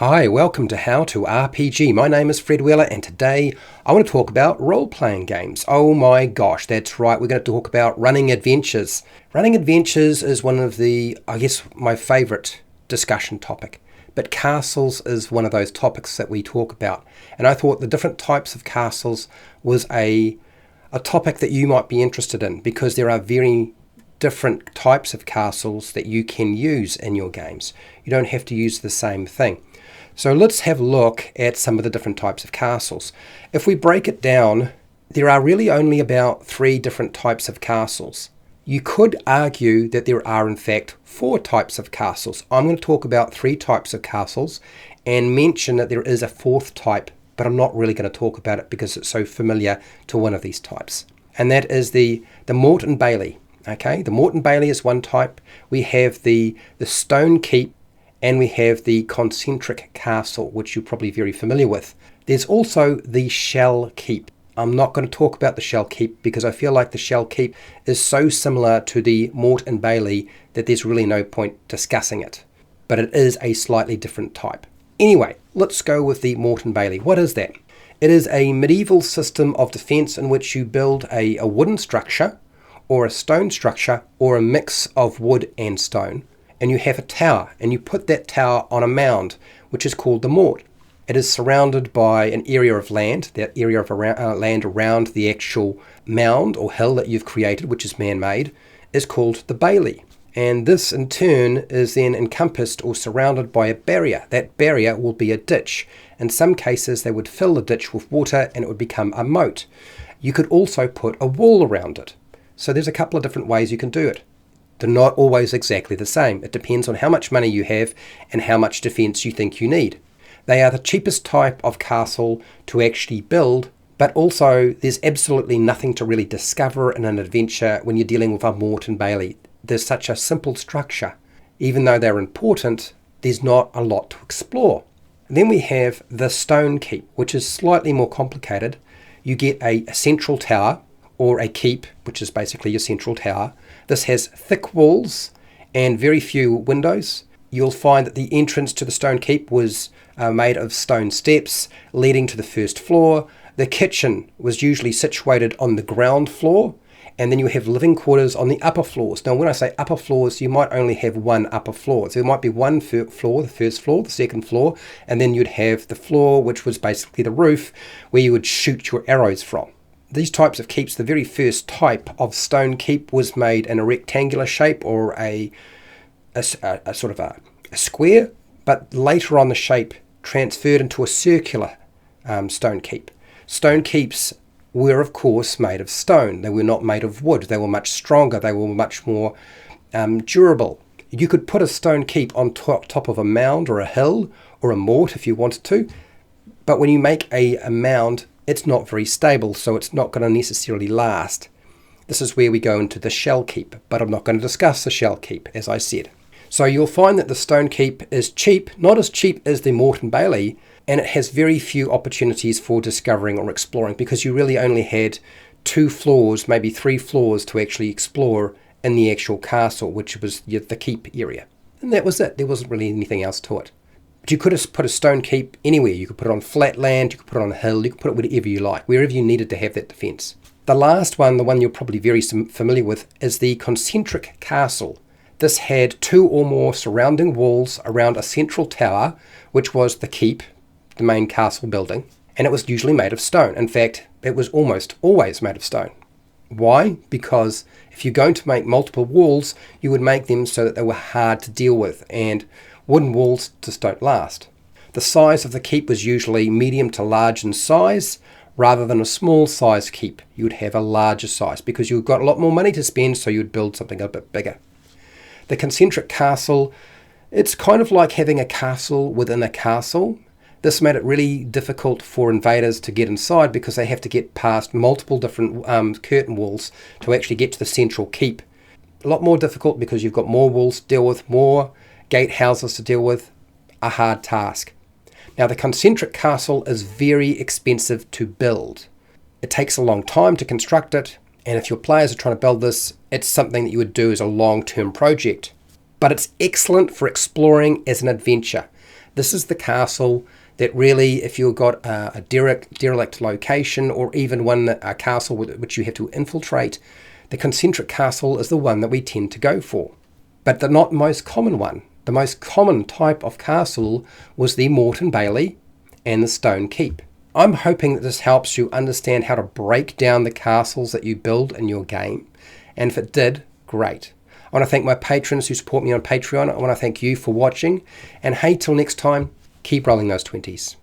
Hi, welcome to How to RPG. My name is Fred Wheeler and today I want to talk about role-playing games. Oh my gosh, that's right, we're going to talk about running adventures. Running adventures is one of my favourite discussion topic. But castles is one of those topics that we talk about. And I thought the different types of castles was a topic that you might be interested in because there are very different types of castles that you can use in your games. You don't have to use the same thing. So let's have a look at some of the different types of castles. If we break it down, there are really only about 3 different types of castles. You could argue that there are in fact 4 types of castles. I'm going to talk about 3 types of castles and mention that there is a 4th type, but I'm not really going to talk about it because it's so familiar to one of these types. And that is the Motte and Bailey. Okay, the Motte and Bailey is one type. We have the stone keep. And we have the concentric castle, which you're probably very familiar with. There's also the shell keep. I'm not going to talk about the shell keep because I feel like the shell keep is so similar to the Motte and Bailey that there's really no point discussing it. But it is a slightly different type. Anyway, let's go with the Motte and Bailey. What is that? It is a medieval system of defense in which you build a wooden structure or a stone structure or a mix of wood and stone. And you have a tower, and you put that tower on a mound, which is called the Motte. It is surrounded by an area of land, that area of land around the actual mound or hill that you've created, which is man-made, is called the Bailey. And this, in turn, is then encompassed or surrounded by a barrier. That barrier will be a ditch. In some cases, they would fill the ditch with water, and it would become a moat. You could also put a wall around it. So there's a couple of different ways you can do it. They're not always exactly the same. It depends on how much money you have and how much defense you think you need. They are the cheapest type of castle to actually build, but also there's absolutely nothing to really discover in an adventure when you're dealing with a Motte and Bailey. There's such a simple structure. Even though they're important, there's not a lot to explore. Then we have the stone keep, which is slightly more complicated. You get a central tower, or a keep, which is basically your central tower. This has thick walls and very few windows. You'll find that the entrance to the stone keep was made of stone steps leading to the first floor. The kitchen was usually situated on the ground floor, and then you have living quarters on the upper floors. Now, when I say upper floors, you might only have one upper floor. So there might be one floor, the first floor, the second floor, and then you'd have the floor, which was basically the roof, where you would shoot your arrows from. These types of keeps, the very first type of stone keep was made in a rectangular shape or a sort of a square, but later on the shape transferred into a circular stone keep. Stone keeps were, of course, made of stone. They were not made of wood. They were much stronger. They were much more durable. You could put a stone keep on top of a mound or a hill or a moat if you wanted to, but when you make a mound, it's not very stable, so it's not going to necessarily last. This is where we go into the shell keep, but I'm not going to discuss the shell keep, as I said. So you'll find that the stone keep is cheap, not as cheap as the Motte and Bailey, and it has very few opportunities for discovering or exploring because you really only had 2 floors, maybe 3 floors to actually explore in the actual castle, which was the keep area. And that was it. There wasn't really anything else to it. But you could have put a stone keep anywhere. You could put it on flat land, you could put it on a hill, you could put it wherever you like, wherever you needed to have that defense. The last one, the one you're probably very familiar with, is the concentric castle. This had 2 or more surrounding walls around a central tower, which was the keep, the main castle building, and it was usually made of stone. In fact, it was almost always made of stone. Why? Because if you're going to make multiple walls, you would make them so that they were hard to deal with, and wooden walls just don't last. The size of the keep was usually medium to large in size, rather than a small size keep. You would have a larger size because you've got a lot more money to spend, so you'd build something a bit bigger. The concentric castle, it's kind of like having a castle within a castle. This made it really difficult for invaders to get inside because they have to get past multiple different curtain walls to actually get to the central keep. A lot more difficult because you've got more walls to deal with, more gatehouses to deal with, a hard task. Now the concentric castle is very expensive to build. It takes a long time to construct it, and if your players are trying to build this, it's something that you would do as a long-term project. But it's excellent for exploring as an adventure. This is the castle that really, if you've got a derelict location, or even a castle which you have to infiltrate, the concentric castle is the one that we tend to go for. But the not most common one. The most common type of castle was the Motte and Bailey and the Stone Keep. I'm hoping that this helps you understand how to break down the castles that you build in your game. And if it did, great. I want to thank my patrons who support me on Patreon. I want to thank you for watching. And hey, till next time, keep rolling those 20s.